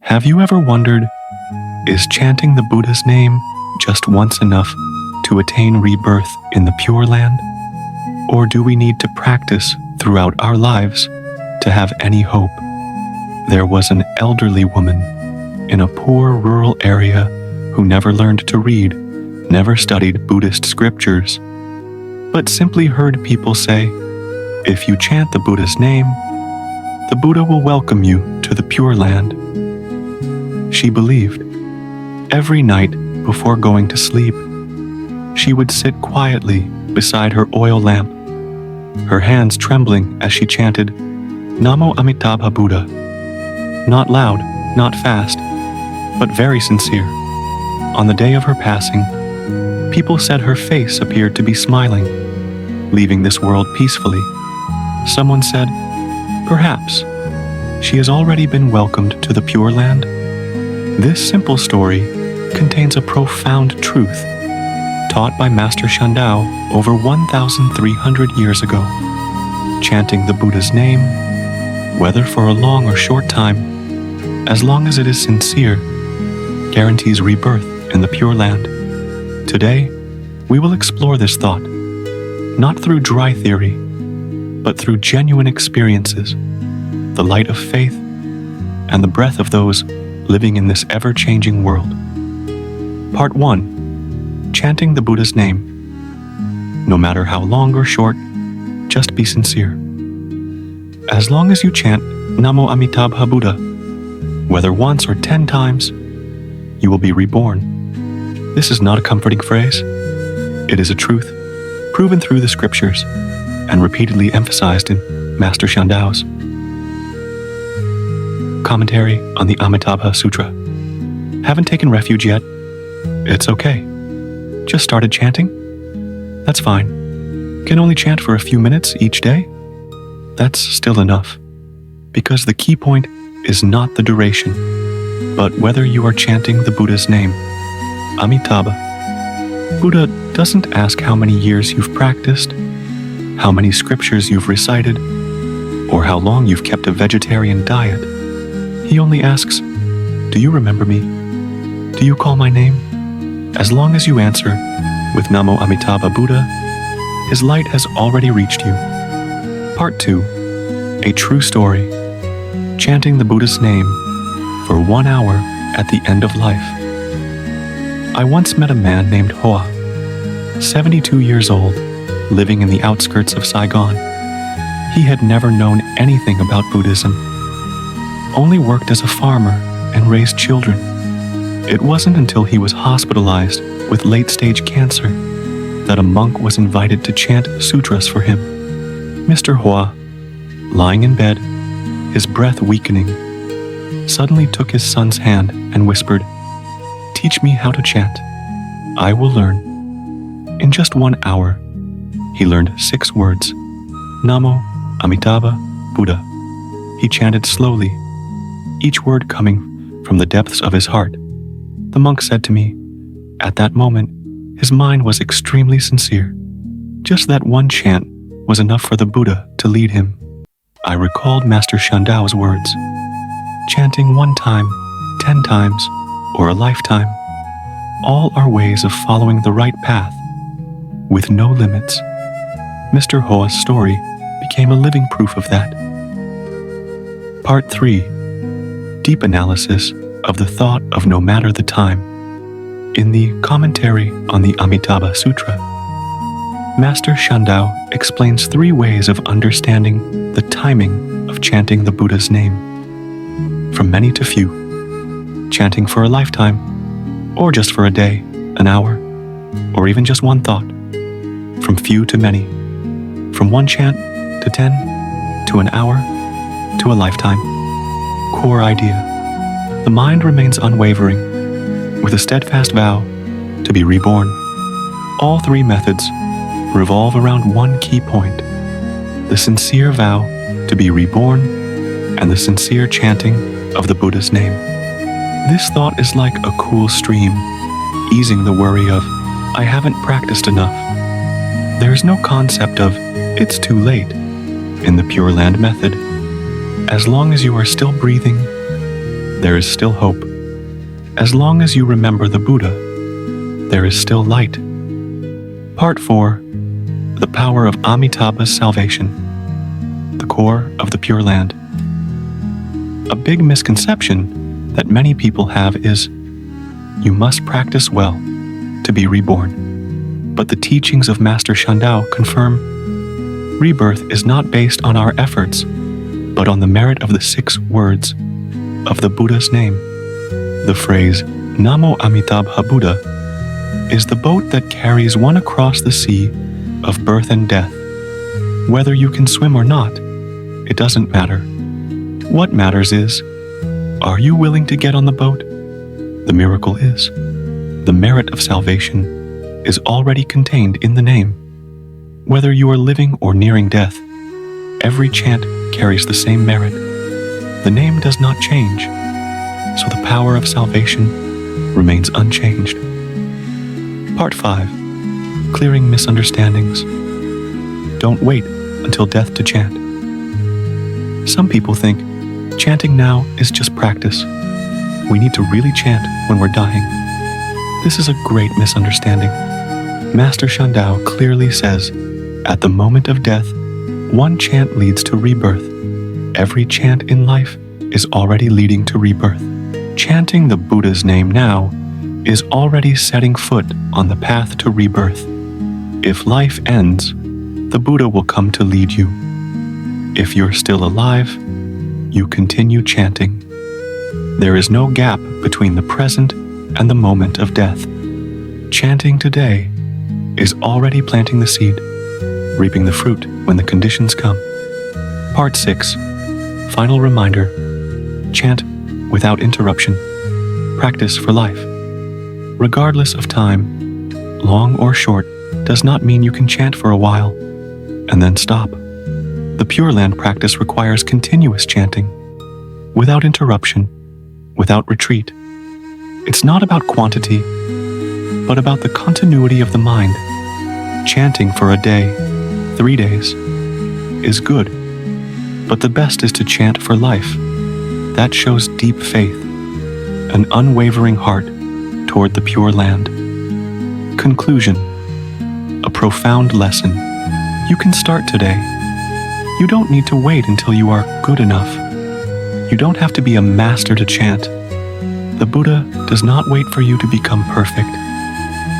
Have you ever wondered, is chanting the Buddha's name just once enough to attain rebirth in the Pure Land? Or do we need to practice throughout our lives to have any hope? There was an elderly woman in a poor rural area who never learned to read, never studied Buddhist scriptures, but simply heard people say, if you chant the Buddha's name, the Buddha will welcome you to the Pure Land. She believed. Every night before going to sleep, she would sit quietly beside her oil lamp, her hands trembling as she chanted, Namo Amitabha Buddha. Not loud, not fast, but very sincere. On the day of her passing, people said her face appeared to be smiling, leaving this world peacefully. Someone said, perhaps she has already been welcomed to the Pure Land. This simple story contains a profound truth taught by Master Shandao over 1,300 years ago. Chanting the Buddha's name, whether for a long or short time, as long as it is sincere, guarantees rebirth in the Pure Land. Today, we will explore this thought, not through dry theory, but through genuine experiences, the light of faith, and the breath of those living in this ever-changing world. Part 1. Chanting the Buddha's name. No matter how long or short, just be sincere. As long as you chant Namo Amitabha Buddha, whether once or 10 times, you will be reborn. This is not a comforting phrase. It is a truth proven through the scriptures and repeatedly emphasized in Master Shandao's commentary on the Amitabha Sutra. Haven't taken refuge yet? It's okay. Just started chanting? That's fine. Can only chant for a few minutes each day? That's still enough. Because the key point is not the duration, but whether you are chanting the Buddha's name, Amitabha. Buddha doesn't ask how many years you've practiced, how many scriptures you've recited, or how long you've kept a vegetarian diet. He only asks, do you remember me? Do you call my name? As long as you answer with Namo Amitabha Buddha, his light has already reached you. Part 2. A true story. Chanting the Buddha's name for 1 hour at the end of life. I once met a man named Hoa, 72 years old, living in the outskirts of Saigon. He had never known anything about Buddhism, only worked as a farmer and raised children. It wasn't until he was hospitalized with late-stage cancer that a monk was invited to chant sutras for him. Mr. Hoa, lying in bed, his breath weakening, suddenly took his son's hand and whispered, teach me how to chant. I will learn. In just 1 hour, he learned 6 words, Namo Amitabha Buddha. He chanted slowly, each word coming from the depths of his heart. The monk said to me, at that moment, his mind was extremely sincere. Just that one chant was enough for the Buddha to lead him. I recalled Master Shandao's words, chanting 1 time, 10 times, or a lifetime. All are ways of following the right path, with no limits. Mr. Hoa's story became a living proof of that. Part 3. Deep analysis of the thought of no matter the time. In the commentary on the Amitabha Sutra, Master Shandao explains 3 ways of understanding the timing of chanting the Buddha's name. From many to few, chanting for a lifetime, or just for a day, an hour, or even just one thought. From few to many, from 1 chant to 10, to an hour, to a lifetime. Core idea. The mind remains unwavering, with a steadfast vow to be reborn. All 3 methods revolve around one key point, the sincere vow to be reborn and the sincere chanting of the Buddha's name. This thought is like a cool stream, easing the worry of, I haven't practiced enough. There is no concept of, it's too late, in the Pure Land method. As long as you are still breathing, there is still hope. As long as you remember the Buddha, there is still light. Part 4. The power of Amitabha's salvation. The core of the Pure Land. A big misconception that many people have is, you must practice well to be reborn. But the teachings of Master Shandao confirm rebirth is not based on our efforts, but on the merit of the 6 words of the Buddha's name. The phrase, Namo Amitabha Buddha, is the boat that carries one across the sea of birth and death. Whether you can swim or not, it doesn't matter. What matters is, are you willing to get on the boat? The miracle is, the merit of salvation is already contained in the name. Whether you are living or nearing death, every chant carries the same merit. The name does not change, so the power of salvation remains unchanged. Part 5. Clearing misunderstandings. Don't wait until death to chant. Some people think chanting now is just practice. We need to really chant when we're dying. This is a great misunderstanding. Master Shandao clearly says, at the moment of death, one chant leads to rebirth. Every chant in life is already leading to rebirth. Chanting the Buddha's name now is already setting foot on the path to rebirth. If life ends, the Buddha will come to lead you. If you're still alive, you continue chanting. There is no gap between the present and the moment of death. Chanting today is already planting the seed, reaping the fruit when the conditions come. Part 6. Final reminder. Chant without interruption. Practice for life. Regardless of time, long or short, does not mean you can chant for a while and then stop. The Pure Land practice requires continuous chanting, without interruption, without retreat. It's not about quantity, but about the continuity of the mind. Chanting for a day, 3 days, is good, but the best is to chant for life. That shows deep faith, an unwavering heart toward the Pure Land. Conclusion. A profound lesson. You can start today. You don't need to wait until you are good enough. You don't have to be a master to chant. The Buddha does not wait for you to become perfect.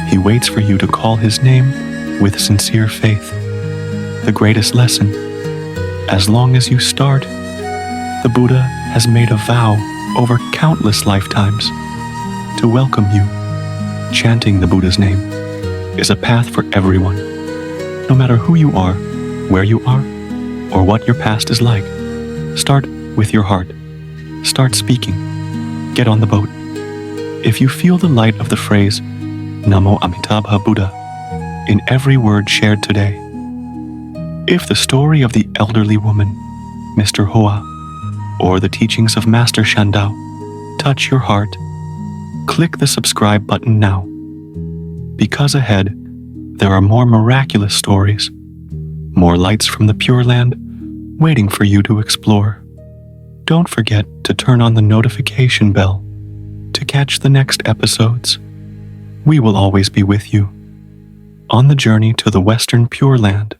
He waits for you to call his name with sincere faith. The greatest lesson. As long as you start, the Buddha has made a vow over countless lifetimes to welcome you. Chanting the Buddha's name is a path for everyone. No matter who you are, where you are, or what your past is like, start with your heart. Start speaking. Get on the boat. If you feel the light of the phrase, Namo Amitabha Buddha, in every word shared today, if the story of the elderly woman, Mr. Hoa, or the teachings of Master Shandao touch your heart, click the subscribe button now. Because ahead, there are more miraculous stories, more lights from the Pure Land waiting for you to explore. Don't forget to turn on the notification bell to catch the next episodes. We will always be with you on the journey to the Western Pure Land.